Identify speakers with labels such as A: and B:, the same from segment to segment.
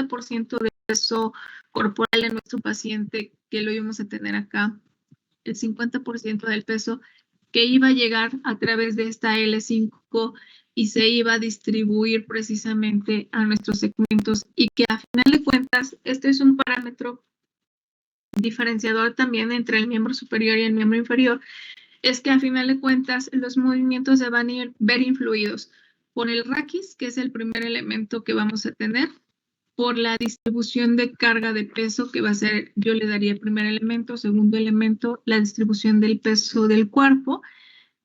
A: 50% del peso corporal de nuestro paciente, que lo íbamos a tener acá, el 50% del peso que iba a llegar a través de esta L5 y se iba a distribuir precisamente a nuestros segmentos, y que a final de cuentas este es un parámetro diferenciador también entre el miembro superior y el miembro inferior, es que a final de cuentas los movimientos se van a ver influidos por el raquis, que es el primer elemento que vamos a tener, por la distribución de carga de peso, que va a ser, yo le daría el primer elemento, segundo elemento, la distribución del peso del cuerpo,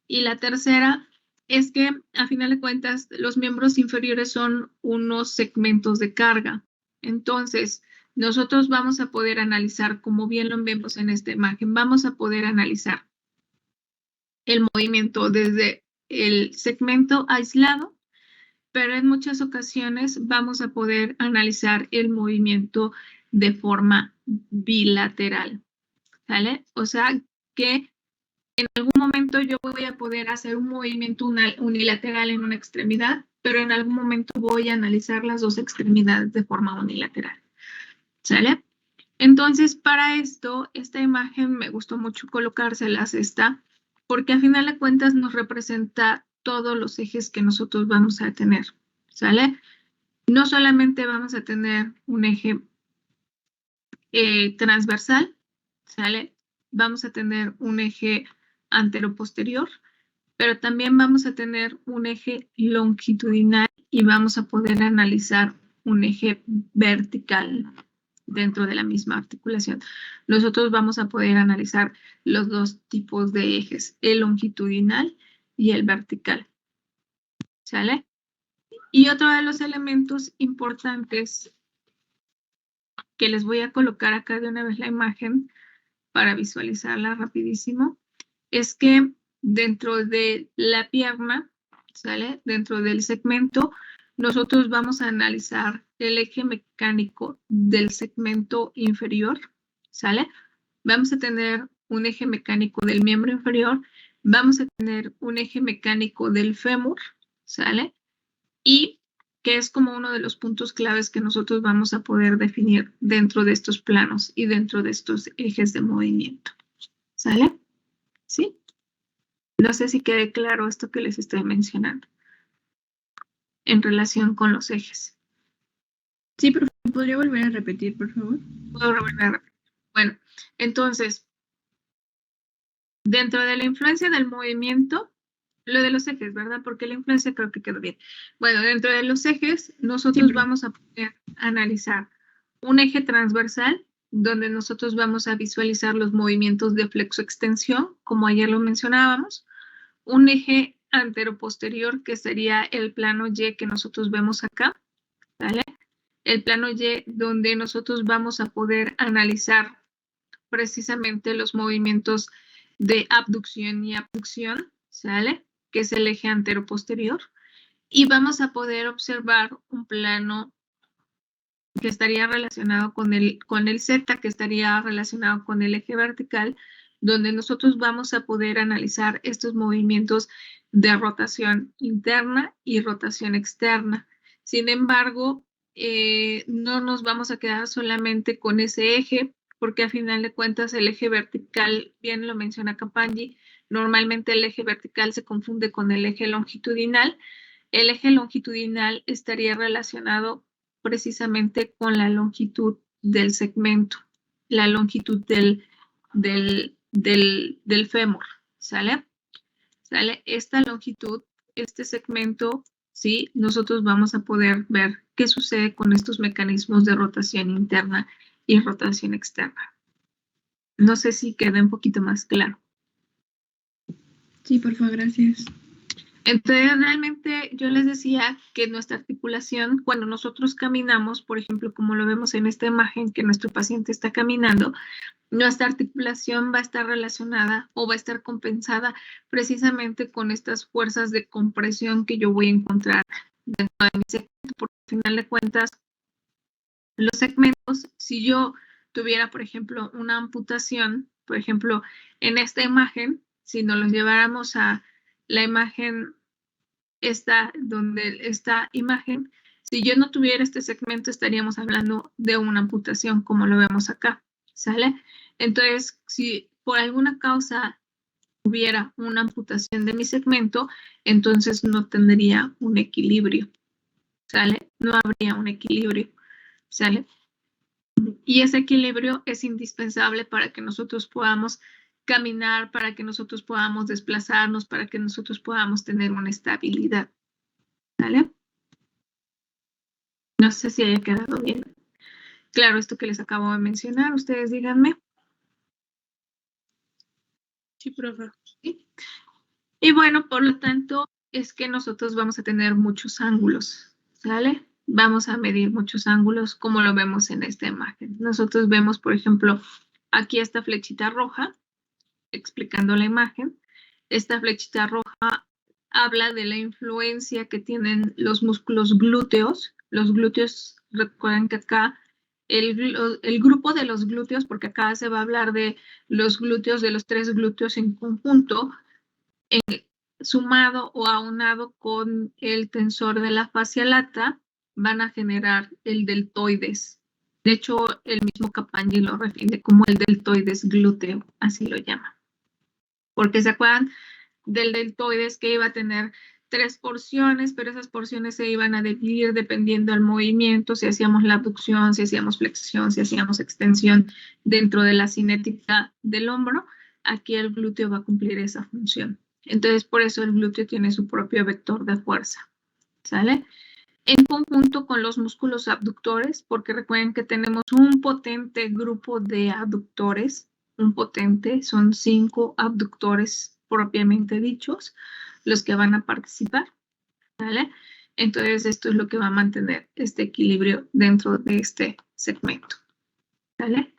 A: y la tercera es que a final de cuentas los miembros inferiores son unos segmentos de carga. Entonces, nosotros vamos a poder analizar, como bien lo vemos en esta imagen, vamos a poder analizar el movimiento desde el segmento aislado, pero en muchas ocasiones vamos a poder analizar el movimiento de forma bilateral, ¿sale? O sea que en algún momento yo voy a poder hacer un movimiento unilateral en una extremidad, pero en algún momento voy a analizar las dos extremidades de forma unilateral, ¿sale? Entonces, para esto, esta imagen me gustó mucho colocárselas porque a final de cuentas nos representa todos los ejes que nosotros vamos a tener, ¿sale? No solamente vamos a tener un eje transversal, ¿sale? Vamos a tener un eje antero-posterior, pero también vamos a tener un eje longitudinal y vamos a poder analizar un eje vertical dentro de la misma articulación. Nosotros vamos a poder analizar los dos tipos de ejes, el longitudinal y el vertical, ¿sale? Y otro de los elementos importantes que les voy a colocar acá de una vez la imagen para visualizarla rapidísimo, es que dentro de la pierna, ¿sale? Dentro del segmento, nosotros vamos a analizar el eje mecánico del segmento inferior, ¿sale? Vamos a tener un eje mecánico del miembro inferior, vamos a tener un eje mecánico del fémur, ¿sale? Y que es como uno de los puntos claves que nosotros vamos a poder definir dentro de estos planos y dentro de estos ejes de movimiento, ¿sale? ¿Sí? No sé si quede claro esto que les estoy mencionando en relación con los ejes.
B: Sí, profe, ¿podría volver a repetir, por favor?
A: Puedo volver a repetir. Bueno, entonces, dentro de la influencia del movimiento, lo de los ejes, ¿verdad? Porque la influencia creo que quedó bien. Bueno, dentro de los ejes, nosotros vamos a poder analizar un eje transversal, donde nosotros vamos a visualizar los movimientos de flexo-extensión, como ayer lo mencionábamos. Un eje antero-posterior, que sería el plano Y que nosotros vemos acá, ¿vale? El plano Y, donde nosotros vamos a poder analizar precisamente los movimientos de abducción y abducción, ¿sale? Que es el eje antero-posterior. Y vamos a poder observar un plano que estaría relacionado con el Z, que estaría relacionado con el eje vertical, donde nosotros vamos a poder analizar estos movimientos de rotación interna y rotación externa. Sin embargo, no nos vamos a quedar solamente con ese eje, porque a final de cuentas el eje vertical, bien lo menciona Capangi, normalmente el eje vertical se confunde con el eje longitudinal. El eje longitudinal estaría relacionado precisamente con la longitud del segmento, la longitud del fémur, ¿sale? ¿Sale? Esta longitud, este segmento, ¿sí? Nosotros vamos a poder ver qué sucede con estos mecanismos de rotación interna y rotación externa. No sé si queda un poquito más claro.
B: Sí, por favor, gracias.
A: Entonces, realmente yo les decía que nuestra articulación, cuando nosotros caminamos, por ejemplo, como lo vemos en esta imagen que nuestro paciente está caminando, nuestra articulación va a estar relacionada o va a estar compensada precisamente con estas fuerzas de compresión que yo voy a encontrar dentro de mi segmento, porque al final de cuentas, los segmentos, si yo tuviera, por ejemplo, una amputación, por ejemplo, en esta imagen, si nos los lleváramos a la imagen esta imagen, Si yo no tuviera este segmento, estaríamos hablando de una amputación, como lo vemos acá, ¿sale? Entonces, si por alguna causa hubiera una amputación de mi segmento, entonces no tendría un equilibrio, ¿sale? No habría un equilibrio, ¿sale? Y ese equilibrio es indispensable para que nosotros podamos caminar, para que nosotros podamos desplazarnos, para que nosotros podamos tener una estabilidad, ¿sale? No sé si haya quedado bien claro esto que les acabo de mencionar. Ustedes díganme.
B: Sí, profe.
A: ¿Sí? Y bueno, por lo tanto, es que nosotros vamos a tener muchos ángulos, ¿sale? Vamos a medir muchos ángulos como lo vemos en esta imagen. Nosotros vemos, por ejemplo, aquí esta flechita roja, explicando la imagen. Esta flechita roja habla de la influencia que tienen los músculos glúteos. Los glúteos, recuerden que acá el grupo de los glúteos, porque acá se va a hablar de los glúteos, de los 3 glúteos en conjunto, sumado o aunado con el tensor de la fascia lata, van a generar el deltoides. De hecho, el mismo Capangui lo define como el deltoides glúteo, así lo llama. Porque se acuerdan del deltoides que iba a tener 3 porciones, pero esas porciones se iban a dividir dependiendo del movimiento, si hacíamos la abducción, si hacíamos flexión, si hacíamos extensión dentro de la cinética del hombro. Aquí el glúteo va a cumplir esa función. Entonces, por eso el glúteo tiene su propio vector de fuerza, ¿sale? En conjunto con los músculos abductores, porque recuerden que tenemos un potente grupo de abductores, son 5 abductores propiamente dichos, los que van a participar, ¿vale? Entonces, esto es lo que va a mantener este equilibrio dentro de este segmento, ¿vale?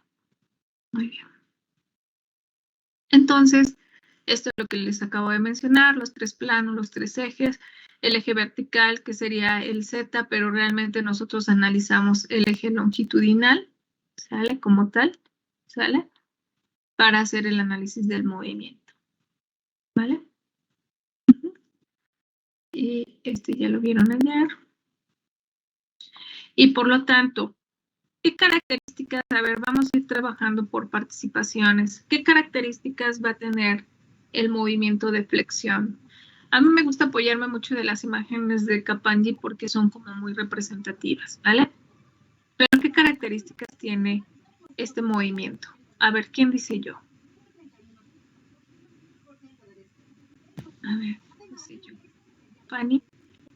A: Muy bien. Entonces, esto es lo que les acabo de mencionar, los 3 planos, los 3 ejes, el eje vertical, que sería el Z, pero realmente nosotros analizamos el eje longitudinal, ¿sale? Como tal, ¿sale? Para hacer el análisis del movimiento, ¿vale? Y este ya lo vieron ayer. Y por lo tanto, ¿qué características? A ver, vamos a ir trabajando por participaciones. ¿Qué características va a tener el movimiento de flexión? A mí me gusta apoyarme mucho de las imágenes de Capangui porque son como muy representativas, ¿vale? Pero ¿qué características tiene este movimiento? A ver, ¿quién dice yo? A ver, no sé yo. Fanny,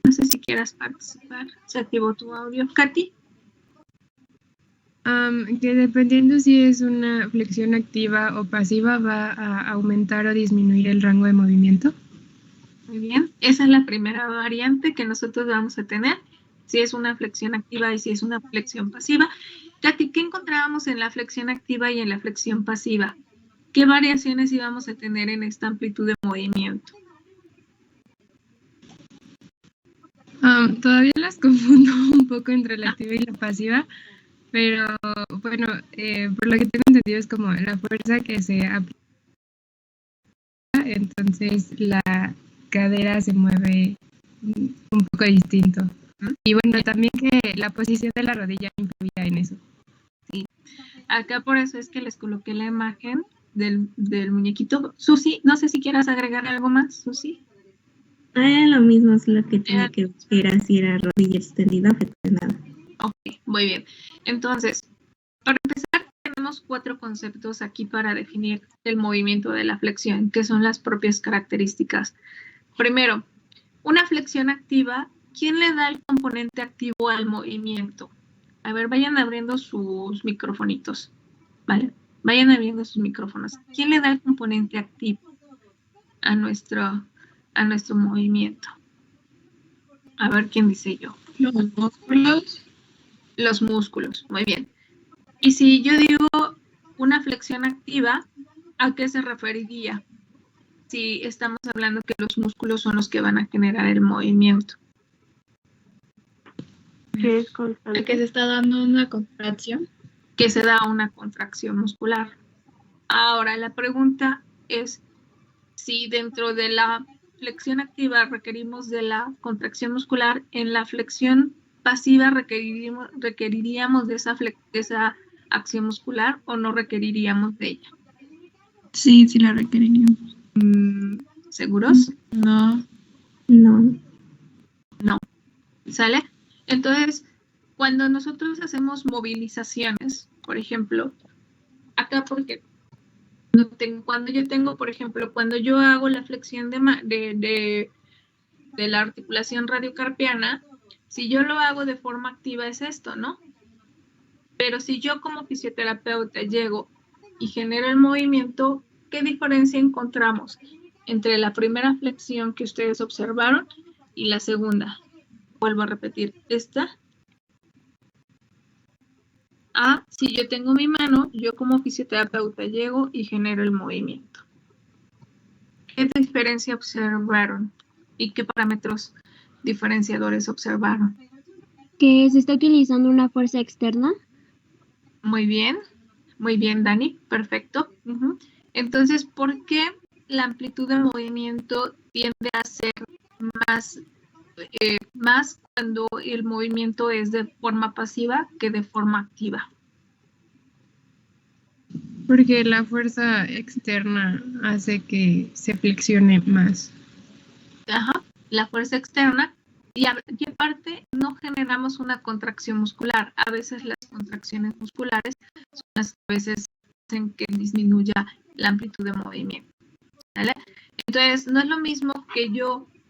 A: no sé si quieras participar. Se activó tu audio. Katy.
C: Que dependiendo si es una flexión activa o pasiva, va a aumentar o disminuir el rango de movimiento.
A: Muy bien, esa es la primera variante que nosotros vamos a tener, si es una flexión activa y si es una flexión pasiva. Katy, ¿qué encontrábamos en la flexión activa y en la flexión pasiva? ¿Qué variaciones íbamos a tener en esta amplitud de movimiento?
C: Todavía las confundo un poco entre la activa y la pasiva, pero bueno, por lo que tengo entendido es como la fuerza que se aplica, entonces la cadera se mueve un poco distinto. Y bueno, también que la posición de la rodilla influía en eso.
A: Sí, acá por eso es que les coloqué la imagen del muñequito. Susi, no sé si quieras agregar algo más, Susi.
D: Lo mismo es lo que tiene que ver si era rodilla extendida o flexionada.
A: Ok, muy bien. Entonces, para empezar, tenemos 4 conceptos aquí para definir el movimiento de la flexión, que son las propias características. Primero, una flexión activa, ¿quién le da el componente activo al movimiento? A ver, vayan abriendo sus microfonitos, ¿vale? Vayan abriendo sus micrófonos. ¿Quién le da el componente activo a nuestro movimiento? A ver, ¿quién dice yo?
B: Los músculos.
A: Los músculos, muy bien. Y si yo digo una flexión activa, ¿a qué se referiría? Si estamos hablando que los músculos son los que van a generar el movimiento.
D: ¿Qué es constante?
B: Que se está dando una contracción.
A: Que se da una contracción muscular. Ahora, la pregunta es si dentro de la flexión activa requerimos de la contracción muscular, en la flexión pasiva requeriríamos de esa acción muscular o no requeriríamos de ella.
B: Sí, sí la requeriríamos.
A: ¿Seguros?
B: No.
D: No.
A: ¿Sale? Entonces, cuando nosotros hacemos movilizaciones, por ejemplo, acá porque cuando yo tengo, por ejemplo, cuando yo hago la flexión de la articulación radiocarpiana, si yo lo hago de forma activa es esto, ¿no? Pero si yo como fisioterapeuta llego y genero el movimiento, ¿qué diferencia encontramos entre la primera flexión que ustedes observaron y la segunda? Vuelvo a repetir, esta. Si yo tengo mi mano, yo como fisioterapeuta llego y genero el movimiento. ¿Qué diferencia observaron? ¿Y qué parámetros diferenciadores observaron?
E: Que se está utilizando una fuerza externa.
A: Muy bien, Dani, perfecto. Entonces, ¿por qué la amplitud de movimiento tiende a ser más cuando el movimiento es de forma pasiva que de forma activa?
C: Porque la fuerza externa hace que se flexione más.
A: Ajá, la fuerza externa. Y aparte, no generamos una contracción muscular. A veces las contracciones musculares son las que a veces hacen que disminuya la amplitud de movimiento. ¿Vale? Entonces, no es lo mismo que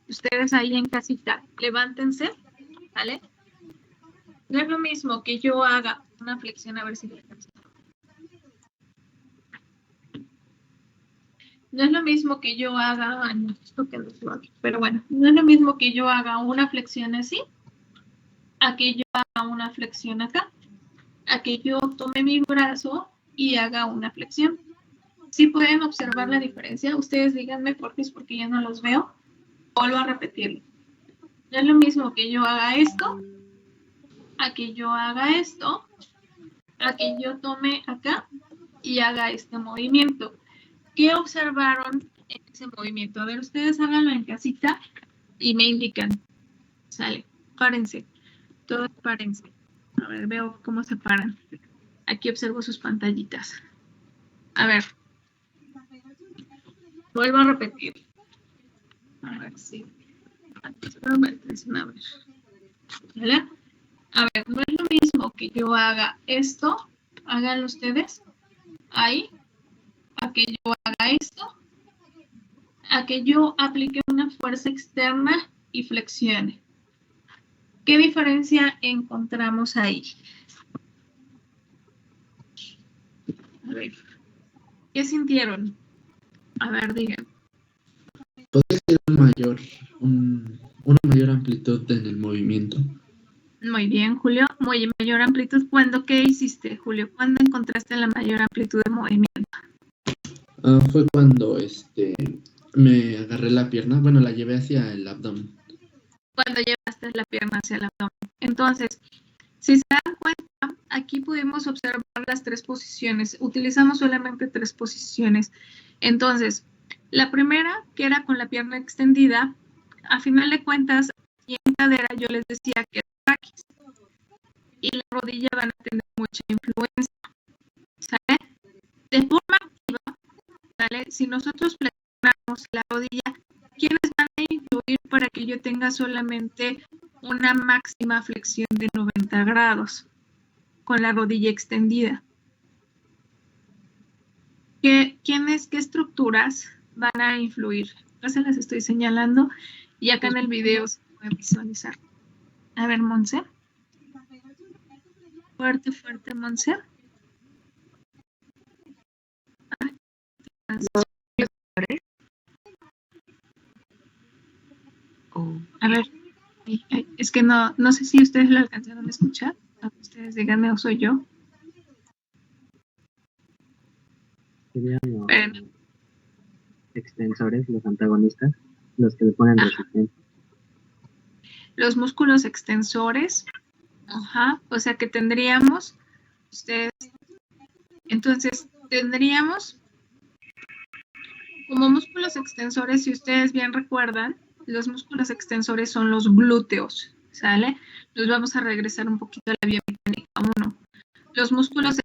A: ustedes ahí en casita, levántense, ¿vale? No es lo mismo que yo haga una flexión, a ver si no es lo mismo que yo haga, pero bueno, no es lo mismo que yo haga una flexión así, a que yo haga una flexión acá, a que yo tome mi brazo y haga una flexión. ¿Sí pueden observar la diferencia? Ustedes díganme porque ya no los veo. Vuelvo a repetirlo. No es lo mismo que yo haga esto, a que yo haga esto, a que yo tome acá y haga este movimiento. ¿Qué observaron en ese movimiento? A ver, ustedes háganlo en casita y me indican. Sale, párense. Todos párense. A ver, veo cómo se paran. Aquí observo sus pantallitas. A ver. Vuelvo a repetir. A ver, sí. ¿Vale? A ver, no es lo mismo que yo haga esto, háganlo ustedes, ahí, a que yo haga esto, a que yo aplique una fuerza externa y flexione. ¿Qué diferencia encontramos ahí? A ver, ¿qué sintieron? A ver, digan.
F: ¿Podría ser una mayor amplitud en el movimiento?
A: Muy bien, Julio. Muy mayor amplitud. ¿Cuándo? ¿Qué hiciste, Julio? ¿Cuándo encontraste la mayor amplitud de movimiento?
F: Fue cuando me agarré la pierna, bueno, la llevé hacia el abdomen.
A: Cuando llevaste la pierna hacia el abdomen. Entonces, si se dan cuenta, aquí pudimos observar las 3 posiciones. Utilizamos solamente 3 posiciones. Entonces, la primera, que era con la pierna extendida, a final de cuentas, y en cadera yo les decía que raquis y la rodilla van a tener mucha influencia. ¿Sale? De forma activa, ¿sale? Si nosotros flexionamos la rodilla, ¿quiénes van a influir para que yo tenga solamente una máxima flexión de 90 grados con la rodilla extendida? ¿Qué estructuras van a influir? Ya se las estoy señalando y acá en el video se puede visualizar. A ver, Monse. Fuerte, fuerte, Monse. A ver, es que no sé si ustedes lo alcanzaron a escuchar. Ustedes díganme o soy yo.
G: Serían los extensores, los antagonistas, los que le ponen resistencia.
A: Los músculos extensores. Ajá, o sea que tendríamos, ustedes, entonces tendríamos como músculos extensores, si ustedes bien recuerdan, los músculos extensores son los glúteos, ¿sale? Nos vamos a regresar un poquito a la biomecánica 1. Los músculos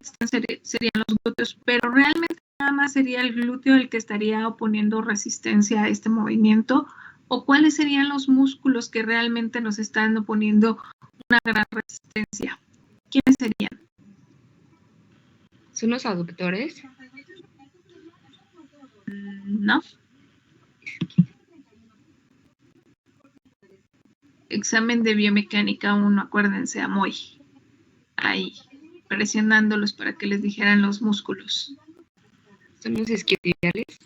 A: serían los glúteos, pero realmente nada más sería el glúteo el que estaría oponiendo resistencia a este movimiento, o cuáles serían los músculos que realmente nos están oponiendo una gran resistencia. ¿Quiénes serían?
C: ¿Son los aductores?
A: No. Examen de biomecánica 1, acuérdense, Amoy. Ahí, presionándolos para que les dijeran los músculos.
C: ¿Son los isquiotibiales?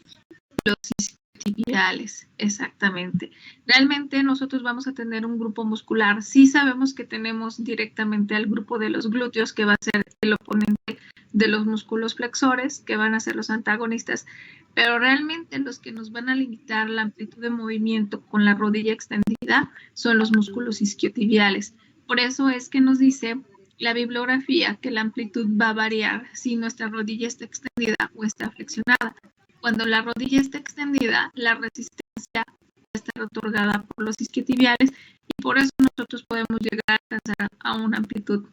A: Los isquiotibiales, exactamente. Realmente nosotros vamos a tener un grupo muscular. Sí sabemos que tenemos directamente al grupo de los glúteos, que va a ser el oponente de los músculos flexores, que van a ser los antagonistas, pero realmente los que nos van a limitar la amplitud de movimiento con la rodilla extendida son los músculos isquiotibiales. Por eso es que nos dice la bibliografía que la amplitud va a variar si nuestra rodilla está extendida o está flexionada. Cuando la rodilla está extendida, la resistencia está otorgada por los isquiotibiales y por eso nosotros podemos llegar a alcanzar a una amplitud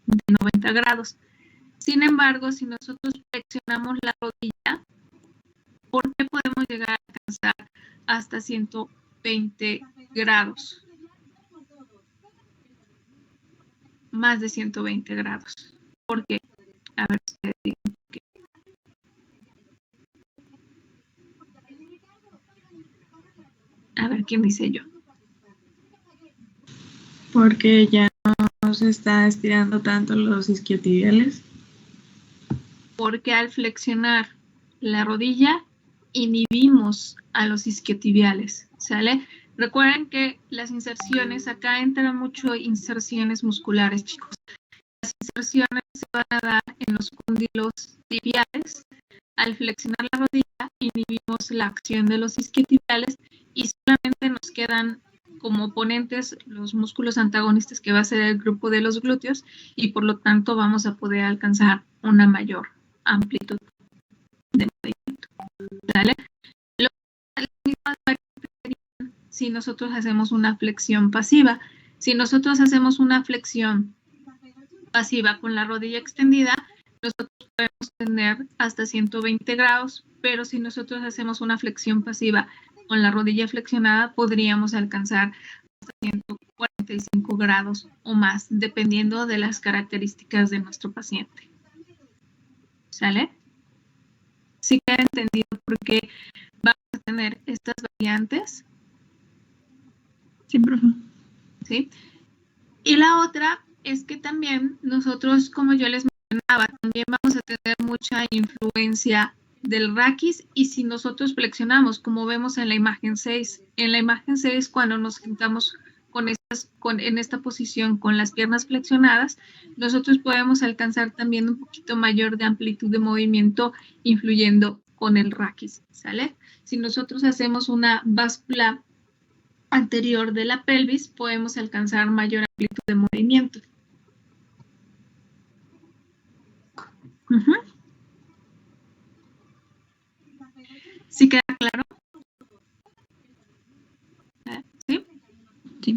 A: de 90 grados. Sin embargo, si nosotros flexionamos la rodilla, ¿por qué podemos llegar a alcanzar hasta 120 grados? Más de 120 grados. ¿Por qué? A ver, ustedes digan por qué. A ver, ¿quién dice yo?
B: Porque ya no se está estirando tanto los isquiotibiales.
A: Porque al flexionar la rodilla, inhibimos a los isquiotibiales, ¿sale? Recuerden que las inserciones, acá entran mucho inserciones musculares, chicos. Las inserciones se van a dar en los cóndilos tibiales. Al flexionar la rodilla, inhibimos la acción de los isquiotibiales y solamente nos quedan como oponentes los músculos antagonistas, que va a ser el grupo de los glúteos, y por lo tanto vamos a poder alcanzar una mayor amplitud de movimiento. ¿Vale? Las mismas variantes serían si nosotros hacemos una flexión pasiva. Si nosotros hacemos una flexión pasiva con la rodilla extendida, nosotros podemos tener hasta 120 grados, pero si nosotros hacemos una flexión pasiva con la rodilla flexionada, podríamos alcanzar hasta 145 grados o más, dependiendo de las características de nuestro paciente. ¿Sale? ¿Sí queda entendido por qué vamos a tener estas variantes?
B: Sí, profe.
A: ¿Sí? Y la otra es que también nosotros, como yo les mencionaba, también vamos a tener mucha influencia del raquis, y si nosotros flexionamos, como vemos en la imagen 6, cuando nos sentamos en esta posición con las piernas flexionadas, nosotros podemos alcanzar también un poquito mayor de amplitud de movimiento influyendo con el raquis, ¿sale? Si nosotros hacemos una báscula anterior de la pelvis, podemos alcanzar mayor amplitud de movimiento. ¿Sí queda claro? ¿Sí?
B: Sí.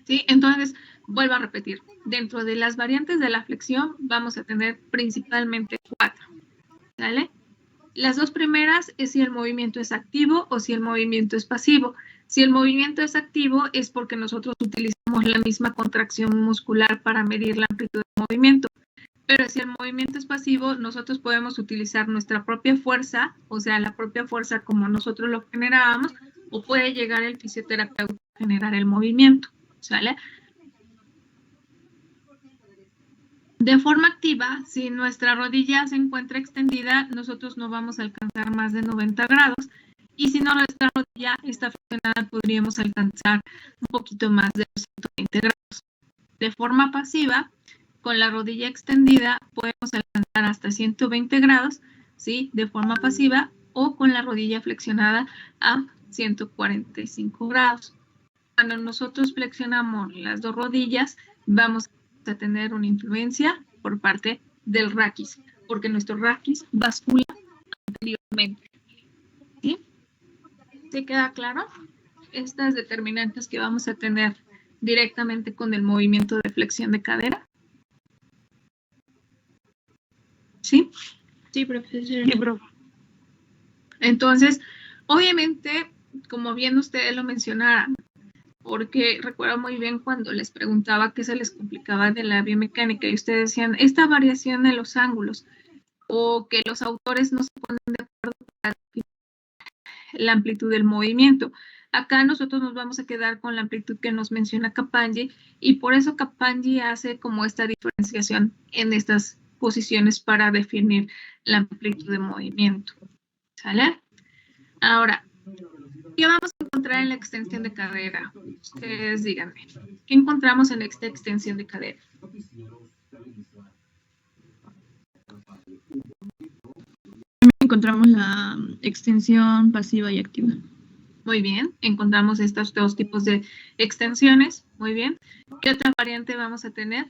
A: Sí, entonces, vuelvo a repetir. Dentro de las variantes de la flexión vamos a tener principalmente 4. ¿Sale? Las dos primeras es si el movimiento es activo o si el movimiento es pasivo. Si el movimiento es activo es porque nosotros utilizamos la misma contracción muscular para medir la amplitud de movimiento. Pero si el movimiento es pasivo, nosotros podemos utilizar nuestra propia fuerza, o sea, la propia fuerza como nosotros lo generábamos, o puede llegar el fisioterapeuta a generar el movimiento, ¿sale? De forma activa, si nuestra rodilla se encuentra extendida, nosotros no vamos a alcanzar más de 90 grados. Y si no, nuestra rodilla está flexionada, podríamos alcanzar un poquito más de 120 grados. De forma pasiva, con la rodilla extendida, podemos alcanzar hasta 120 grados, ¿sí? De forma pasiva, o con la rodilla flexionada a 145 grados. Cuando nosotros flexionamos las dos rodillas, vamos a tener una influencia por parte del raquis, porque nuestro raquis bascula anteriormente. ¿Sí? ¿Se queda claro? Estas determinantes que vamos a tener directamente con el movimiento de flexión de cadera? ¿Sí?
E: Sí, profesor.
A: Entonces, obviamente, como bien ustedes lo mencionaron, porque recuerdo muy bien cuando les preguntaba qué se les complicaba de la biomecánica y ustedes decían, esta variación de los ángulos o que los autores no se ponen de acuerdo para definir la amplitud del movimiento. Acá nosotros nos vamos a quedar con la amplitud que nos menciona Capanggi y por eso Capanggi hace como esta diferenciación en estas posiciones para definir la amplitud de movimiento. ¿Sale? Ahora, ¿qué vamos a encontrar en la extensión de cadera? Ustedes díganme. ¿Qué encontramos en esta extensión de cadera?
B: Encontramos la extensión pasiva y activa.
A: Muy bien, encontramos estos dos tipos de extensiones. Muy bien. ¿Qué otra variante vamos a tener?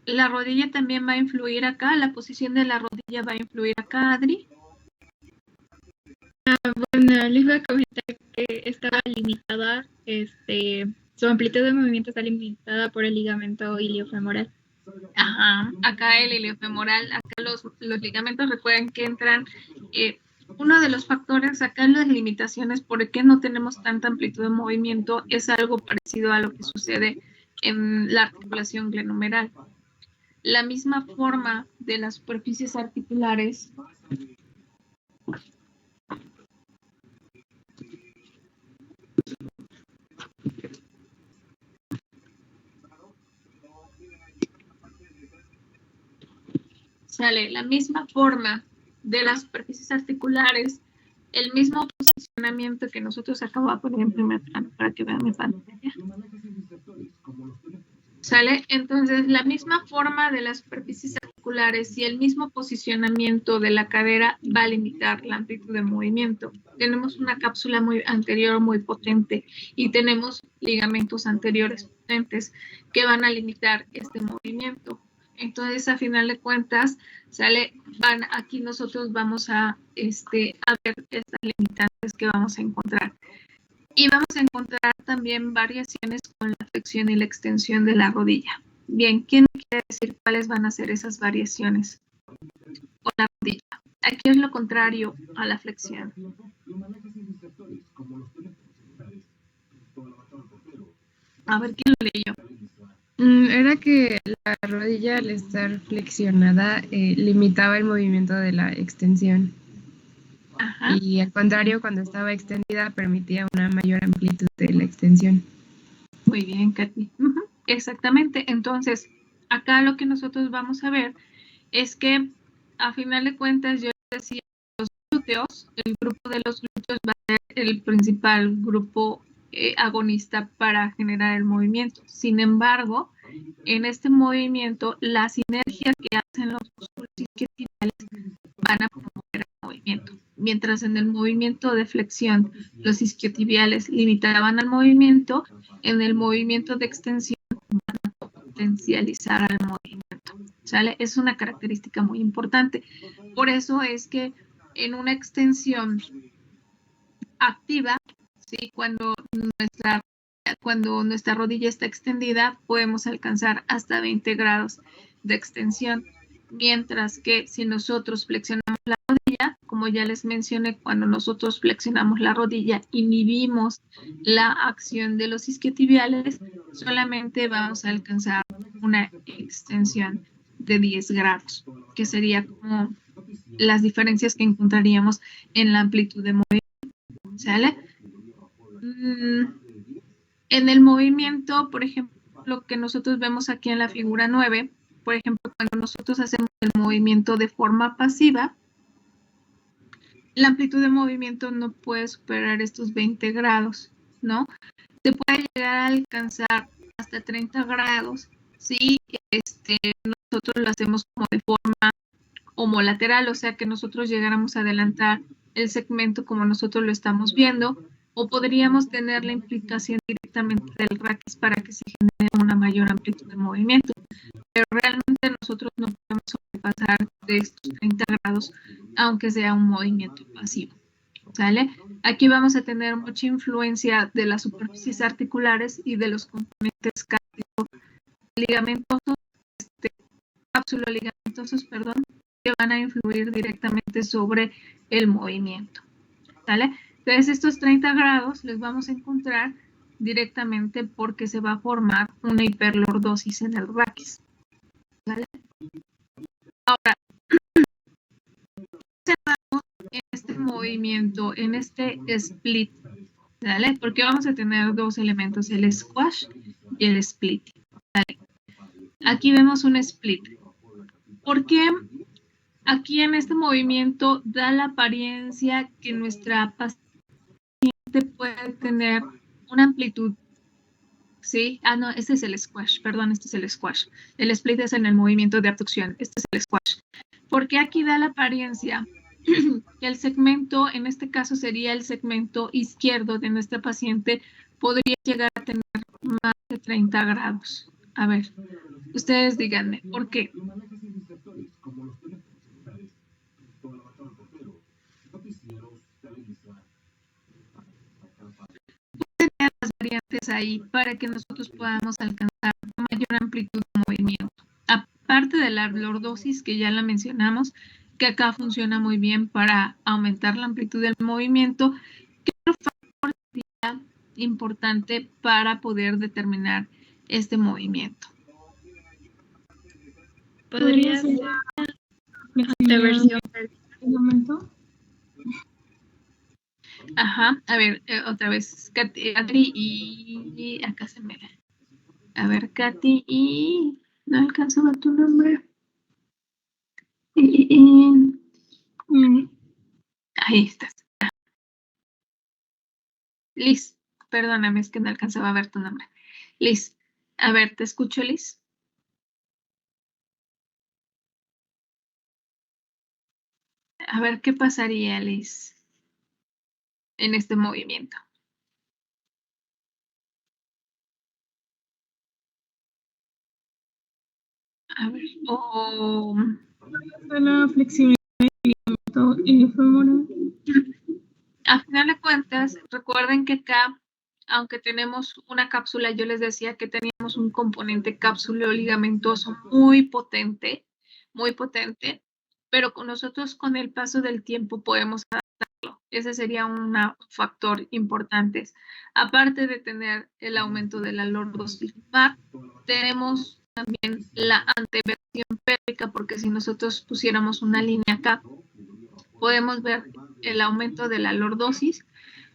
A: La rodilla también va a influir acá. La posición de la rodilla va a influir acá, Adri.
H: Bueno, les voy a comentar que estaba limitada, su amplitud de movimiento está limitada por el ligamento iliofemoral.
A: Ajá, acá el iliofemoral, acá los ligamentos, recuerden que entran, uno de los factores acá en las limitaciones por qué no tenemos tanta amplitud de movimiento es algo parecido a lo que sucede en la articulación glenohumeral. La misma forma de las superficies articulares sale la misma forma de las superficies articulares, el mismo posicionamiento que nosotros acabo de poner en primer plano para que vean mi pantalla. ¿Sale? Entonces, la misma forma de las superficies articulares y el mismo posicionamiento de la cadera va a limitar la amplitud de movimiento. Tenemos una cápsula muy anterior muy potente y tenemos ligamentos anteriores potentes que van a limitar este movimiento. Entonces, a final de cuentas, aquí nosotros vamos a ver estas limitantes que vamos a encontrar. Y vamos a encontrar también variaciones con la flexión y la extensión de la rodilla. Bien, ¿quién me quiere decir cuáles van a ser esas variaciones con la rodilla? Aquí es lo contrario a la flexión. A ver, ¿quién lo leyó?
C: Era que la rodilla al estar flexionada limitaba el movimiento de la extensión.
A: Ajá.
C: Y al contrario, cuando estaba extendida permitía una mayor amplitud de la extensión.
A: Muy bien, Katy. Exactamente. Entonces, acá lo que nosotros vamos a ver es que, a final de cuentas, yo decía, los glúteos, el grupo de los glúteos va a ser el principal grupo agonista para generar el movimiento. Sin embargo, en este movimiento, la sinergia que hacen los músculos isquiotibiales van a promover el movimiento. Mientras en el movimiento de flexión los isquiotibiales limitaban al movimiento, en el movimiento de extensión van a potencializar el movimiento. ¿Sale? Es una característica muy importante. Por eso es que en una extensión activa, ¿sí? Cuando nuestra rodilla está extendida, podemos alcanzar hasta 20 grados de extensión. Mientras que si nosotros flexionamos la rodilla, como ya les mencioné, cuando nosotros flexionamos la rodilla, inhibimos la acción de los isquiotibiales, solamente vamos a alcanzar una extensión de 10 grados, que sería como las diferencias que encontraríamos en la amplitud de movimiento. ¿Sale? En el movimiento, por ejemplo, lo que nosotros vemos aquí en la figura 9, por ejemplo, cuando nosotros hacemos el movimiento de forma pasiva, la amplitud de movimiento no puede superar estos 20 grados, ¿no? Se puede llegar a alcanzar hasta 30 grados si nosotros lo hacemos como de forma homolateral, o sea que nosotros llegáramos a adelantar el segmento como nosotros lo estamos viendo, o podríamos tener la implicación directamente del raquis para que se genere una mayor amplitud de movimiento. Pero realmente nosotros no podemos sobrepasar de estos 30 grados, aunque sea un movimiento pasivo. ¿sale? Aquí vamos a tener mucha influencia de las superficies articulares y de los componentes ligamentosos, cápsulo-ligamentosos, perdón, que van a influir directamente sobre el movimiento, ¿sale? Entonces, estos 30 grados los vamos a encontrar directamente porque se va a formar una hiperlordosis en el raquis, ¿vale? Ahora, en este movimiento, en este split, ¿vale? Porque vamos a tener dos elementos, el squash y el split, ¿vale? Aquí vemos un split. ¿Por qué aquí en este movimiento da la apariencia que nuestra paciente puede tener una amplitud? ¿Sí? Ah, no, este es el squash, perdón, este es el squash. El split es en el movimiento de abducción, este es el squash. Porque aquí da la apariencia que el segmento, en este caso sería el segmento izquierdo de nuestra paciente, podría llegar a tener más de 30 grados. A ver, ustedes díganme, ¿por qué? Las variantes ahí para que nosotros podamos alcanzar mayor amplitud de movimiento. Aparte de la lordosis, que ya la mencionamos, que acá funciona muy bien para aumentar la amplitud del movimiento, ¿qué otro factor sería importante para poder determinar este movimiento?
H: Podría ser anteversión.
B: ¿Un momento?
A: Ajá, a ver, otra vez, Katy y acá se me da. A ver, Katy y no alcanzo a ver tu nombre. Ahí estás. Liz, perdóname, es que no alcanzaba a ver tu nombre. Liz, a ver, ¿te escucho, Liz? A ver, ¿qué pasaría, Liz, en este movimiento? A ver,
B: La flexibilidad del ligamento iliofemoral.
A: a final de cuentas, recuerden que acá, aunque tenemos una cápsula, yo les decía que teníamos un componente cápsulo-ligamentoso muy potente, pero con nosotros con el paso del tiempo podemos adaptarlo. Ese sería un factor importante. Aparte de tener el aumento de la lordosis lumbar, tenemos también la anteversión pélvica, porque si nosotros pusiéramos una línea acá, podemos ver el aumento de la lordosis,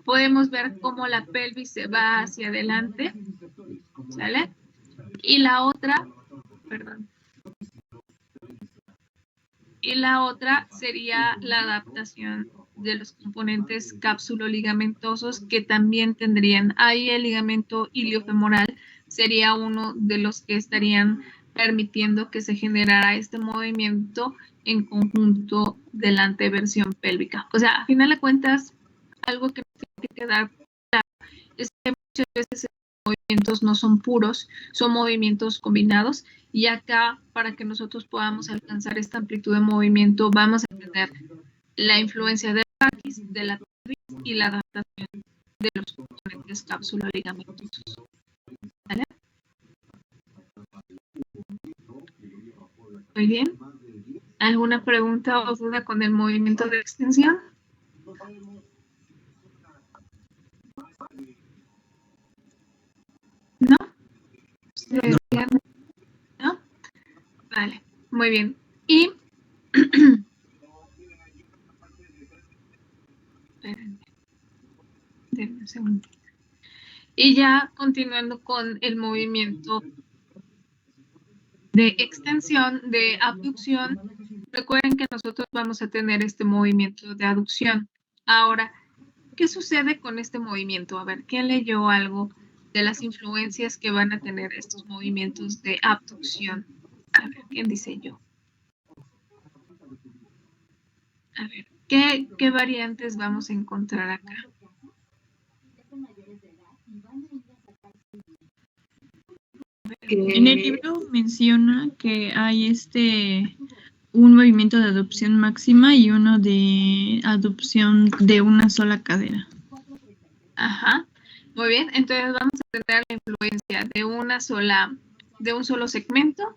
A: podemos ver cómo la pelvis se va hacia adelante, ¿sale? Y la otra, perdón. Y la otra sería la adaptación de los componentes cápsulo-ligamentosos que también tendrían. Ahí el ligamento iliofemoral sería uno de los que estarían permitiendo que se generara este movimiento en conjunto de la anteversión pélvica. O sea, a final de cuentas, algo que nos tiene que quedar claro es que muchas veces los movimientos no son puros, son movimientos combinados, y acá, para que nosotros podamos alcanzar esta amplitud de movimiento, vamos a tener la influencia del raquis, de la pelvis y la adaptación de los componentes cápsulo-ligamentosos. ¿Vale? Muy bien. ¿Alguna pregunta o duda con el movimiento de extensión? ¿No? ¿No? Vale, muy bien. Y espérenme, denme un segundito. Y ya continuando con el movimiento de extensión, de abducción, recuerden que nosotros vamos a tener este movimiento de aducción. Ahora, ¿qué sucede con este movimiento? A ver, ¿quién leyó algo de las influencias que van a tener estos movimientos de abducción? A ver, ¿quién dice yo? A ver, ¿qué variantes vamos a encontrar acá?
B: En el libro menciona que hay un movimiento de aducción máxima y uno de aducción de una sola cadera.
A: Ajá. Muy bien, entonces vamos a tener la influencia de un solo segmento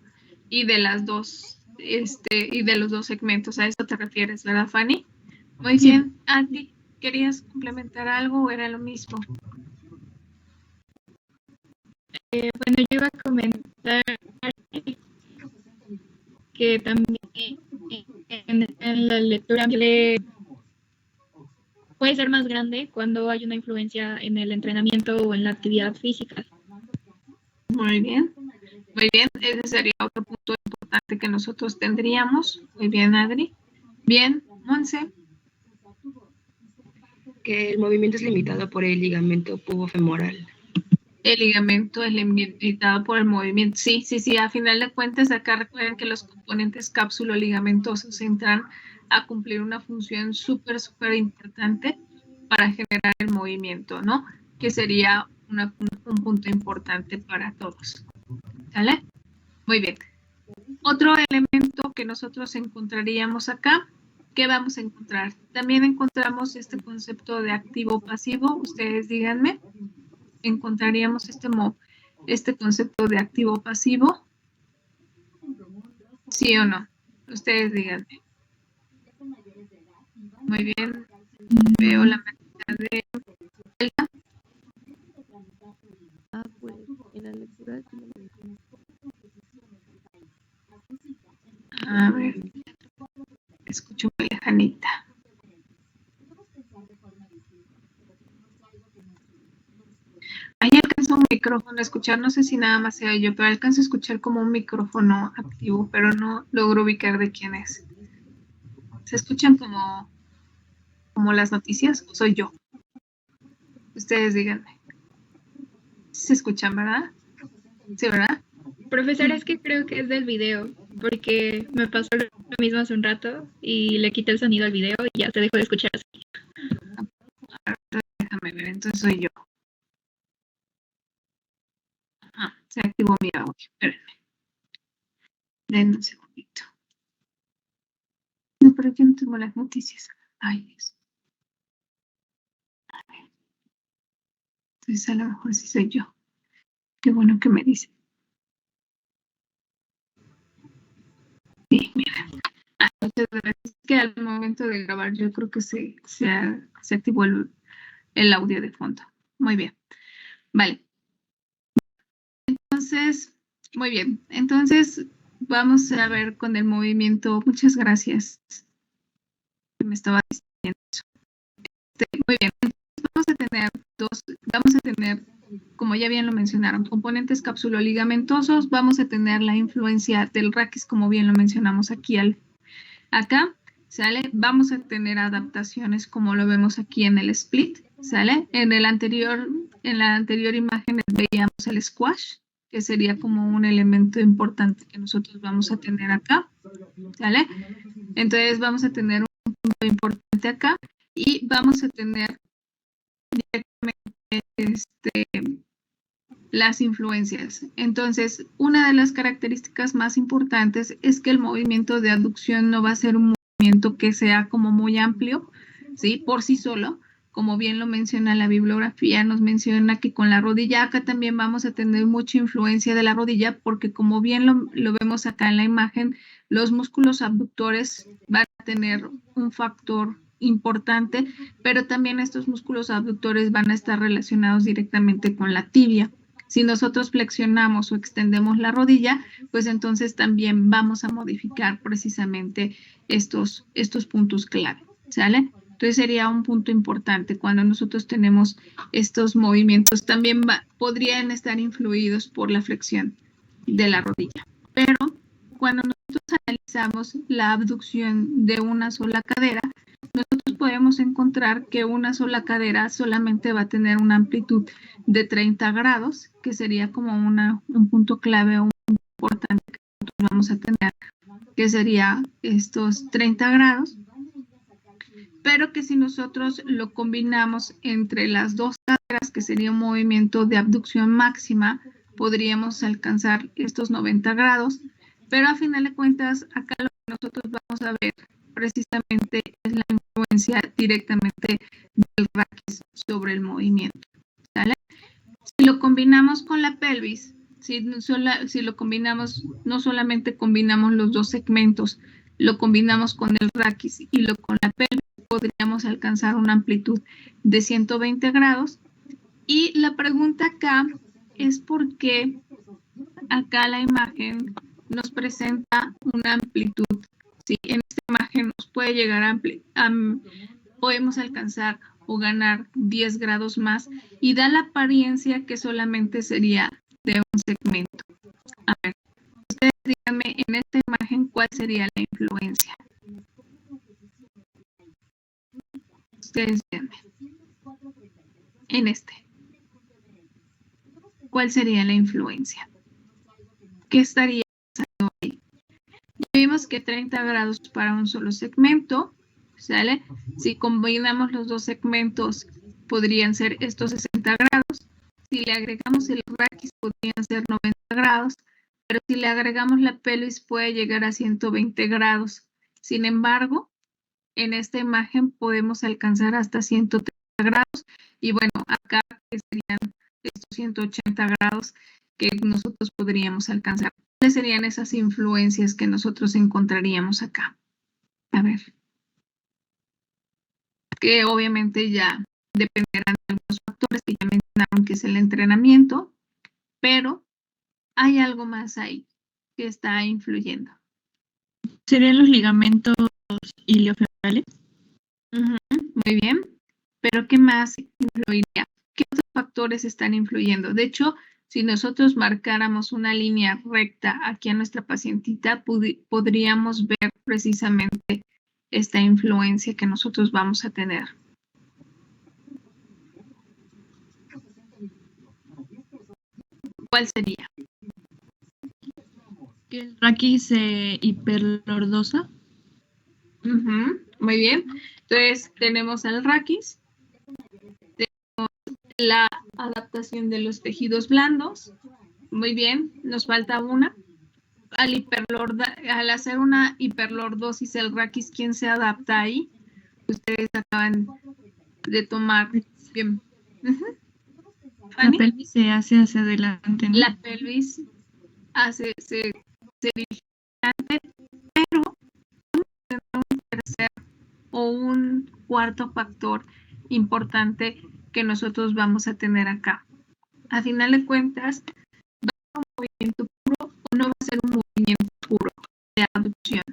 A: y de las dos, y de los dos segmentos. A eso te refieres, ¿verdad, Fanny? Muy
B: Sí.
A: bien. Andy, ¿querías complementar algo o era lo mismo?
H: Bueno, yo iba a comentar que también en la lectura puede ser más grande cuando hay una influencia en el entrenamiento o en la actividad física.
A: Muy bien. Muy bien, ese sería otro punto importante que nosotros tendríamos. Muy bien, Adri. Bien, Monse.
I: Que el movimiento es limitado por el ligamento pubofemoral.
A: El ligamento es limitado por el movimiento. Sí, sí, sí. A final de cuentas, acá recuerden que los componentes cápsulo-ligamentosos entran a cumplir una función súper, súper importante para generar el movimiento, ¿no? Que sería un punto importante para todos. ¿Sale? Muy bien. Otro elemento que nosotros encontraríamos acá, ¿qué vamos a encontrar? También encontramos este concepto de activo-pasivo. Ustedes díganme. Encontraríamos este concepto de activo-pasivo. ¿Sí o no? Ustedes díganme. Muy bien. Veo la manita de Elga.
J: Pues en la lectura
A: A ver. Escucho muy lejanita. Ahí alcanzo un micrófono a escuchar, no sé si nada más sea yo, pero alcanzo a escuchar como un micrófono activo, pero no logro ubicar de quién es. ¿Se escuchan como las noticias o soy yo? Ustedes díganme. ¿Se escuchan, verdad? Sí, ¿verdad?
H: Profesor, es que creo que es del video, porque me pasó lo mismo hace un rato y le quité el sonido al video y ya se dejó de escuchar así.
A: Déjame ver, entonces soy yo. Se activó mi audio, espérenme. Denme un segundito. No, pero yo no tengo las noticias. Ay, Dios. A ver. Entonces a lo mejor sí soy yo. Qué bueno que me dice. Sí, mira. Muchas gracias. Es que al momento de grabar yo creo que se activó el audio de fondo. Muy bien. Vale. Entonces, muy bien. Entonces, vamos a ver con el movimiento. Muchas gracias. Me estaba diciendo eso. Muy bien. Entonces, vamos a tener, como ya bien lo mencionaron, componentes cápsulo-ligamentosos. Vamos a tener la influencia del raquis, como bien lo mencionamos aquí acá, ¿sale? Vamos a tener adaptaciones como lo vemos aquí en el split, ¿sale? En la anterior imagen veíamos el squash, que sería como un elemento importante que nosotros vamos a tener acá, ¿sale? Entonces vamos a tener un punto importante acá y vamos a tener directamente las influencias. Entonces, una de las características más importantes es que el movimiento de aducción no va a ser un movimiento que sea como muy amplio, ¿sí? Por sí solo, como bien lo menciona la bibliografía, nos menciona que con la rodilla acá también vamos a tener mucha influencia de la rodilla, porque como bien lo vemos acá en la imagen, los músculos abductores van a tener un factor importante, pero también estos músculos abductores van a estar relacionados directamente con la tibia. Si nosotros flexionamos o extendemos la rodilla, pues entonces también vamos a modificar precisamente estos puntos clave, ¿sale? Entonces sería un punto importante cuando nosotros tenemos estos movimientos. También podrían estar influidos por la flexión de la rodilla. Pero cuando nosotros analizamos la abducción de una sola cadera, nosotros podemos encontrar que una sola cadera solamente va a tener una amplitud de 30 grados, que sería como un punto clave o un importante que nosotros vamos a tener, que sería estos 30 grados, pero que si nosotros lo combinamos entre las dos caderas, que sería un movimiento de abducción máxima, podríamos alcanzar estos 90 grados, pero a final de cuentas acá lo nosotros vamos a ver precisamente es la influencia directamente del raquis sobre el movimiento, ¿sale? Si lo combinamos con la pelvis, si lo combinamos, no solamente combinamos los dos segmentos, lo combinamos con el raquis y con la pelvis, podríamos alcanzar una amplitud de 120 grados. Y la pregunta acá es por qué acá la imagen nos presenta una amplitud. ¿Sí? En esta imagen nos puede llegar podemos alcanzar o ganar 10 grados más y da la apariencia que solamente sería de un segmento. A ver, ustedes díganme en esta imagen cuál sería la influencia. Ustedes díganme. En este. ¿Cuál sería la influencia? ¿Qué estaría pasando ahí? Ya vimos que 30 grados para un solo segmento, ¿sale? Si combinamos los dos segmentos, podrían ser estos 60 grados. Si le agregamos el raquis, podrían ser 90 grados. Pero si le agregamos la pelvis, puede llegar a 120 grados. Sin embargo, en esta imagen podemos alcanzar hasta 130 grados. Y bueno, acá serían estos 180 grados que nosotros podríamos alcanzar. ¿Cuáles serían esas influencias que nosotros encontraríamos acá? A ver. Que obviamente ya dependerán de algunos factores que ya mencionaron, que es el entrenamiento, pero hay algo más ahí que está influyendo.
B: ¿Serían los ligamentos iliofemoral?
A: Muy bien, pero ¿qué más influiría? ¿Qué otros factores están influyendo? De hecho, si nosotros marcáramos una línea recta aquí a nuestra pacientita, podríamos ver precisamente esta influencia que nosotros vamos a tener. ¿Cuál sería?
B: ¿Que el raquis se hiperlordosa?
A: Muy bien. Entonces, tenemos al raquis, tenemos la adaptación de los tejidos blandos. Muy bien, nos falta una. Al hacer una hiperlordosis, el raquis, ¿quién se adapta ahí? Ustedes acaban de tomar. Bien.
B: La pelvis se hace hacia adelante, ¿no?
A: La pelvis se dirige adelante, pero un tercer o un cuarto factor importante que nosotros vamos a tener acá. A final de cuentas, ¿va a ser un movimiento puro o no va a ser un movimiento puro de abducción?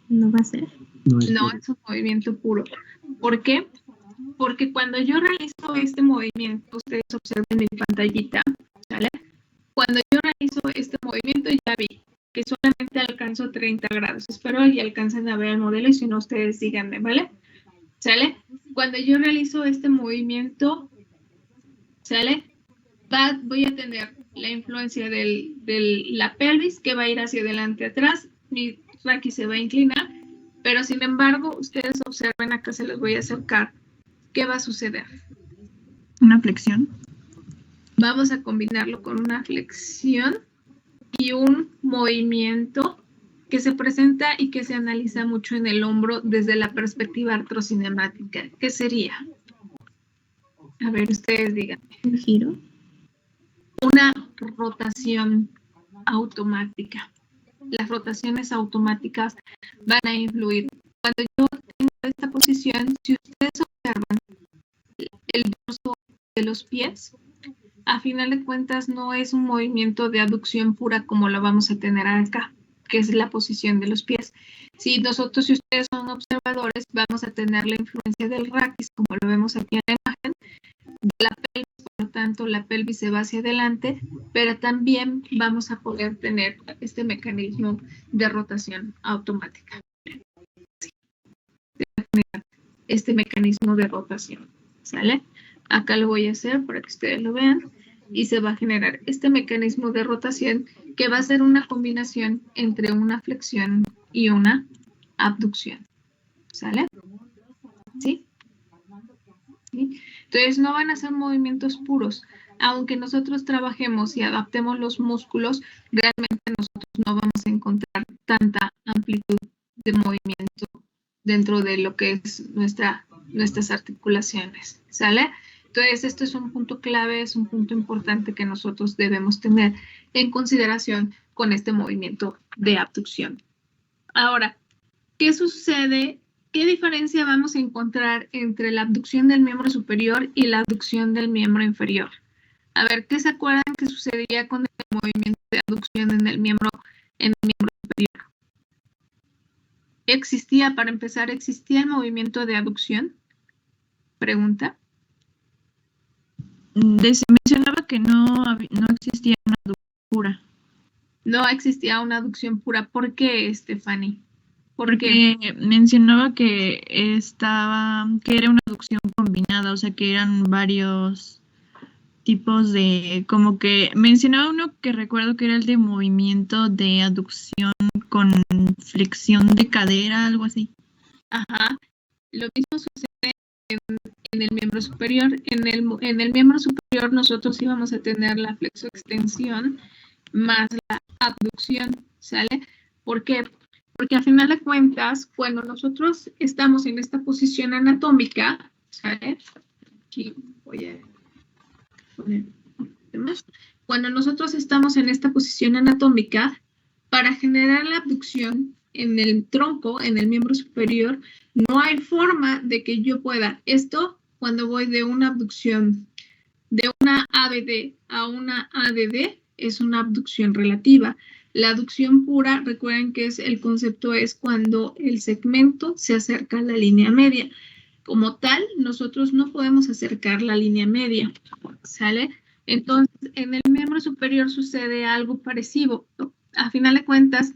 D: No va a ser.
A: No es un movimiento puro. ¿Por qué? Porque cuando yo realizo este movimiento, ustedes observen mi pantallita, ¿sale? Cuando yo realizo este movimiento, ya vi que solamente alcanzo 30 grados. Espero que alcancen a ver el modelo y si no, ustedes díganme, ¿vale? ¿Sale? Cuando yo realizo este movimiento, ¿sale? Voy a tener la influencia de la pelvis que va a ir hacia adelante, atrás. Mi raquis se va a inclinar, pero sin embargo, ustedes observen, acá se los voy a acercar. ¿Qué va a suceder?
B: Una flexión.
A: Vamos a combinarlo con una flexión y un movimiento que se presenta y que se analiza mucho en el hombro desde la perspectiva artrocinemática. ¿Qué sería? A ver, ustedes díganme.
D: ¿Un giro?
A: Una rotación automática. Las rotaciones automáticas van a influir. Cuando yo tengo esta posición, si ustedes observan el dorso de los pies, a final de cuentas no es un movimiento de aducción pura como lo vamos a tener acá, que es la posición de los pies. Si ustedes son observadores, vamos a tener la influencia del raquis, como lo vemos aquí en la imagen, de la pelvis, por lo tanto la pelvis se va hacia adelante, pero también vamos a poder tener este mecanismo de rotación automática. Este mecanismo de rotación, ¿sale? Acá lo voy a hacer para que ustedes lo vean y se va a generar este mecanismo de rotación que va a ser una combinación entre una flexión y una abducción, ¿sale? ¿Sí? ¿Sí? Entonces no van a ser movimientos puros. aunque nosotros trabajemos y adaptemos los músculos, realmente nosotros no vamos a encontrar tanta amplitud de movimiento dentro de lo que es nuestras articulaciones, ¿sale? Entonces, esto es un punto clave, es un punto importante que nosotros debemos tener en consideración con este movimiento de abducción. Ahora, ¿qué sucede? ¿Qué diferencia vamos a encontrar entre la abducción del miembro superior y la abducción del miembro inferior? A ver, ¿qué se acuerdan que sucedía con el movimiento de abducción en el miembro superior? Para empezar, ¿existía el movimiento de abducción? Pregunta.
B: Se mencionaba que no existía una abducción pura.
A: No existía una abducción pura. ¿Por qué, Stephanie?
B: Porque mencionaba que era una abducción combinada, o sea que eran varios tipos de, como que mencionaba uno que recuerdo que era el de movimiento de abducción con flexión de cadera, algo así.
A: Ajá. Lo mismo sucede en el miembro superior. En el miembro superior nosotros íbamos a tener la flexoextensión más la abducción, ¿sale? ¿Por qué? Porque a final de cuentas, cuando nosotros estamos en esta posición anatómica, ¿sale? Aquí voy a poner más. Cuando nosotros estamos en esta posición anatómica, para generar la abducción en el tronco, en el miembro superior, no hay forma de que yo pueda. Esto, cuando voy de una abducción de una ABD a una ADD, es una abducción relativa. La abducción pura, recuerden que el concepto es cuando el segmento se acerca a la línea media. Como tal, nosotros no podemos acercar la línea media, ¿sale? Entonces, en el miembro superior sucede algo parecido. A final de cuentas,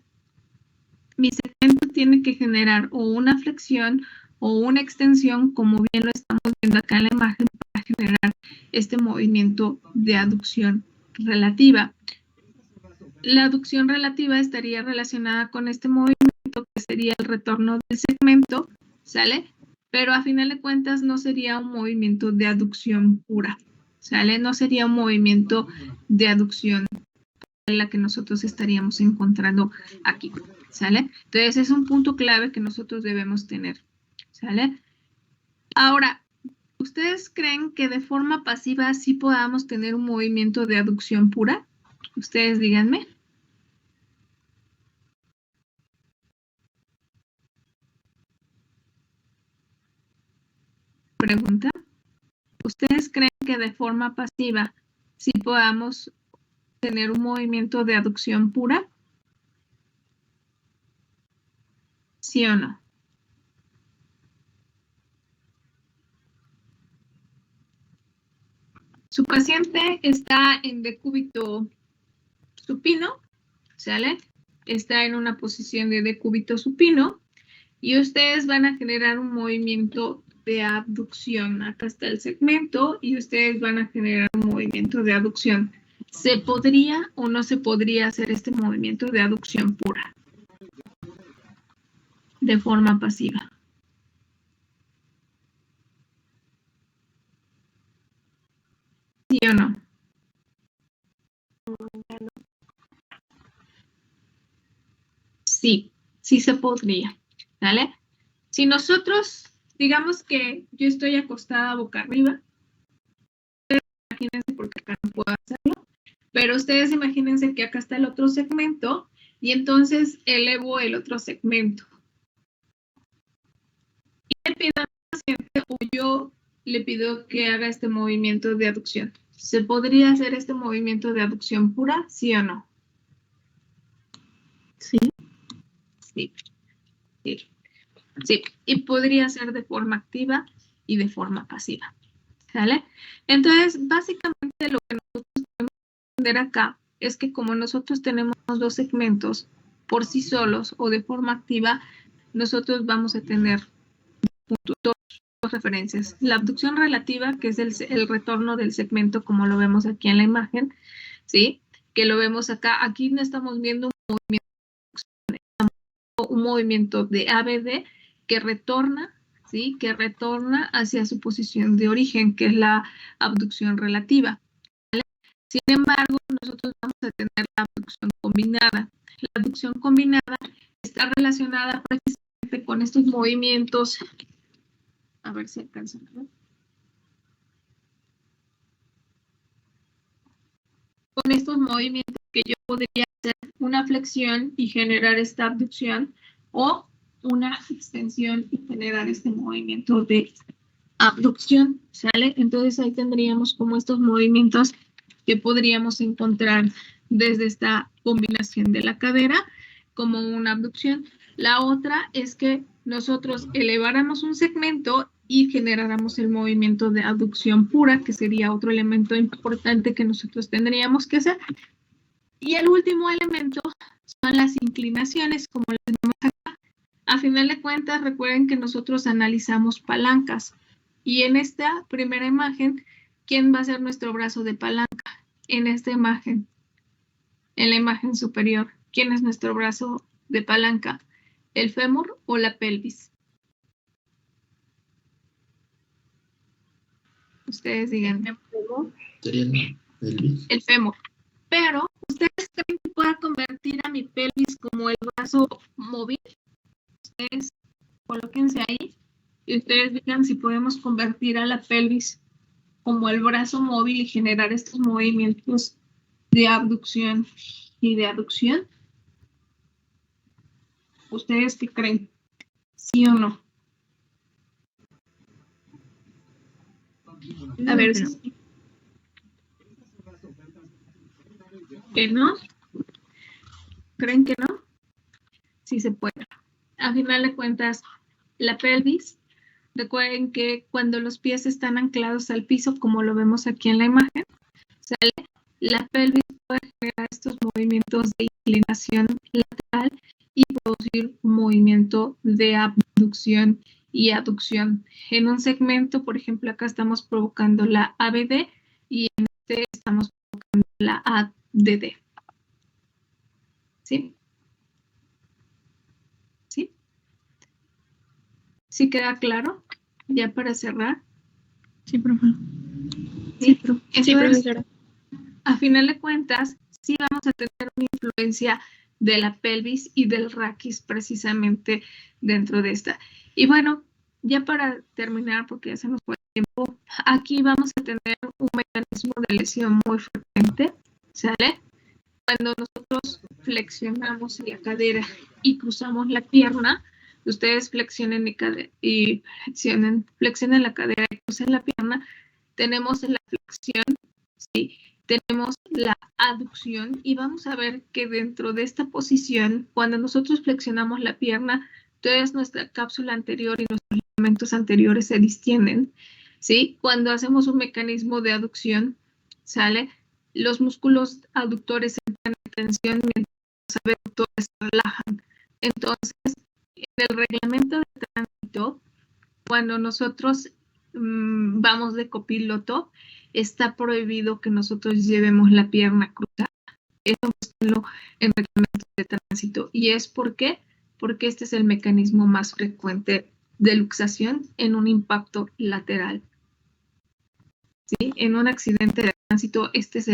A: mi segmento tiene que generar o una flexión o una extensión, como bien lo estamos viendo acá en la imagen, para generar este movimiento de abducción relativa. La abducción relativa estaría relacionada con este movimiento, que sería el retorno del segmento, ¿sale? Pero a final de cuentas no sería un movimiento de abducción pura, ¿sale? No sería un movimiento de abducción la que nosotros estaríamos encontrando aquí, ¿sale? Entonces es un punto clave que nosotros debemos tener, ¿sale? Ahora, ¿ustedes creen que de forma pasiva sí podamos tener un movimiento de abducción pura? Ustedes díganme. Pregunta. ¿Ustedes creen que de forma pasiva sí podamos tener un movimiento de abducción pura? ¿Sí o no? Su paciente está en decúbito supino, ¿sale? Está en una posición de decúbito supino y ustedes van a generar un movimiento de abducción. Acá está el segmento y ustedes van a generar un movimiento de abducción. ¿Se podría o no se podría hacer este movimiento de abducción pura? De forma pasiva. ¿Sí o no? Sí, sí se podría, ¿vale? Si nosotros, digamos que yo estoy acostada boca arriba, imagínense porque acá no puedo hacerlo, pero ustedes imagínense que acá está el otro segmento y entonces elevo el otro segmento. Y le pido al paciente o yo le pido que haga este movimiento de abducción. ¿Se podría hacer este movimiento de abducción pura, sí o no?
D: Sí.
A: Sí. Sí. Sí, y podría ser de forma activa y de forma pasiva, ¿sale? Entonces, básicamente lo que nosotros tenemos que entender acá es que como nosotros tenemos dos segmentos por sí solos o de forma activa, nosotros vamos a tener dos referencias. La abducción relativa, que es el retorno del segmento, como lo vemos aquí en la imagen, ¿sí? Que lo vemos acá. Aquí no estamos viendo un movimiento de ABD, que retorna, ¿sí? Que retorna hacia su posición de origen, que es la abducción relativa, ¿vale? Sin embargo, nosotros vamos a tener la abducción combinada. La abducción combinada está relacionada precisamente con estos movimientos. A ver si alcanzan a ver. Con estos movimientos que yo podría hacer una flexión y generar esta abducción, o una extensión y generar este movimiento de abducción, ¿sale? Entonces ahí tendríamos como estos movimientos que podríamos encontrar desde esta combinación de la cadera como una abducción. La otra es que nosotros eleváramos un segmento y generáramos el movimiento de abducción pura, que sería otro elemento importante que nosotros tendríamos que hacer. Y el último elemento son las inclinaciones, como las vemos acá. A final de cuentas, recuerden que nosotros analizamos palancas. Y en esta primera imagen, ¿quién va a ser nuestro brazo de palanca? En esta imagen, en la imagen superior, ¿quién es nuestro brazo de palanca? ¿El fémur o la pelvis? Ustedes digan.
F: Sería la pelvis.
A: El fémur. Pero, ¿ustedes creen que pueda convertir a mi pelvis como el brazo móvil? Ustedes colóquense ahí y ustedes digan si podemos convertir a la pelvis como el brazo móvil y generar estos movimientos de abducción y de aducción. ¿Ustedes qué creen? ¿Sí o no? A ver si... ¿Que no? ¿Creen que no? Sí se puede. A final de cuentas, la pelvis, recuerden que cuando los pies están anclados al piso, como lo vemos aquí en la imagen, ¿sale? La pelvis puede generar estos movimientos de inclinación lateral y producir un movimiento de abducción y aducción. En un segmento, por ejemplo, acá estamos provocando la ABD y en este estamos provocando la ADD. ¿Sí? ¿Sí? ¿Sí queda claro? Ya para cerrar.
B: Sí, profe.
A: Sí,
H: Sí, profesora.
A: A final de cuentas, sí vamos a tener una influencia de la pelvis y del raquis precisamente dentro de esta. Y bueno, ya para terminar, porque ya se nos fue el tiempo, aquí vamos a tener un mecanismo de lesión muy frecuente, ¿sale? Cuando nosotros flexionamos la cadera y cruzamos la pierna, ustedes flexionen flexionen la cadera y crucen la pierna, tenemos la flexión, ¿sí? Tenemos la aducción y vamos a ver que dentro de esta posición, cuando nosotros flexionamos la pierna, toda nuestra cápsula anterior y nuestros ligamentos anteriores se distienden, ¿sí? Cuando hacemos un mecanismo de aducción, ¿sale? Los músculos aductores entran en tensión mientras los abductores se relajan. Entonces, en el reglamento de tránsito, cuando nosotros vamos de copiloto, está prohibido que nosotros llevemos la pierna cruzada. Eso búsquenlo en reglamentos de tránsito. ¿Y es por qué? Porque este es el mecanismo más frecuente de luxación en un impacto lateral. ¿Sí? En un accidente de tránsito, este es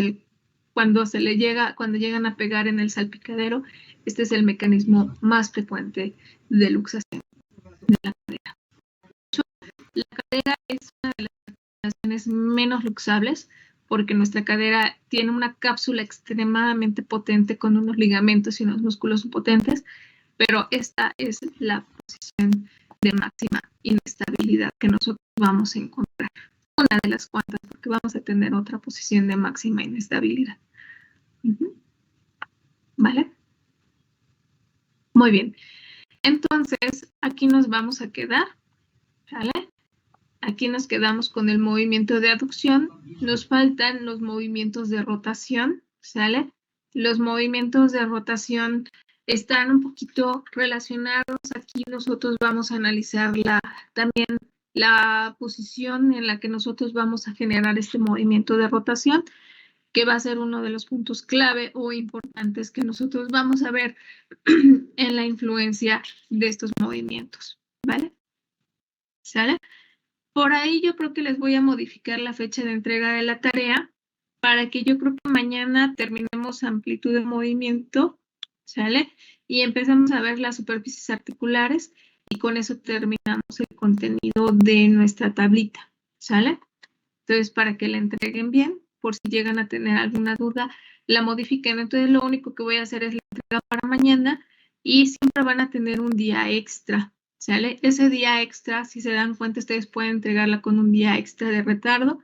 A: cuando llegan a pegar en el salpicadero, este es el mecanismo más frecuente de luxación de la cadera. La cadera es una de las articulaciones menos luxables porque nuestra cadera tiene una cápsula extremadamente potente con unos ligamentos y unos músculos potentes, pero esta es la posición de máxima inestabilidad que nosotros vamos a encontrar. Una de las cuantas, porque vamos a tener otra posición de máxima inestabilidad. ¿Vale? Muy bien. Entonces, aquí nos vamos a quedar, ¿vale? Aquí nos quedamos con el movimiento de aducción. Nos faltan los movimientos de rotación, ¿sale? Los movimientos de rotación están un poquito relacionados. Aquí nosotros vamos a analizar también la posición en la que nosotros vamos a generar este movimiento de rotación, que va a ser uno de los puntos clave o importantes que nosotros vamos a ver en la influencia de estos movimientos, ¿vale? ¿Sale? Por ahí yo creo que les voy a modificar la fecha de entrega de la tarea para que yo creo que mañana terminemos amplitud de movimiento, ¿sale? Y empezamos a ver las superficies articulares y con eso terminamos el contenido de nuestra tablita, ¿sale? Entonces, para que la entreguen bien, por si llegan a tener alguna duda, la modifiquen. Entonces, lo único que voy a hacer es la entrega para mañana y siempre van a tener un día extra, ¿sale? Ese día extra, si se dan cuenta, ustedes pueden entregarla con un día extra de retardo.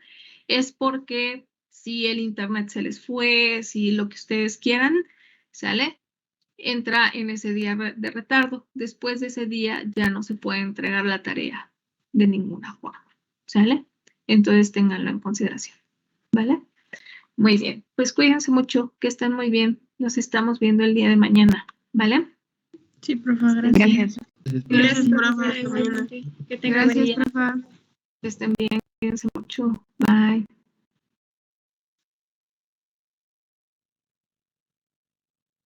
A: Es porque si el internet se les fue, si lo que ustedes quieran, ¿sale? Entra en ese día de retardo. Después de ese día ya no se puede entregar la tarea de ninguna forma, ¿sale? Entonces ténganlo en consideración, ¿vale? Muy bien, pues cuídense mucho, que estén muy bien. Nos estamos viendo el día de mañana, ¿vale?
B: Sí, profe, gracias.
H: Gracias,
B: profe.
H: profe. Que tengan buen
C: Gracias,
H: día.
C: profa.
A: Que estén bien, cuídense mucho. Bye.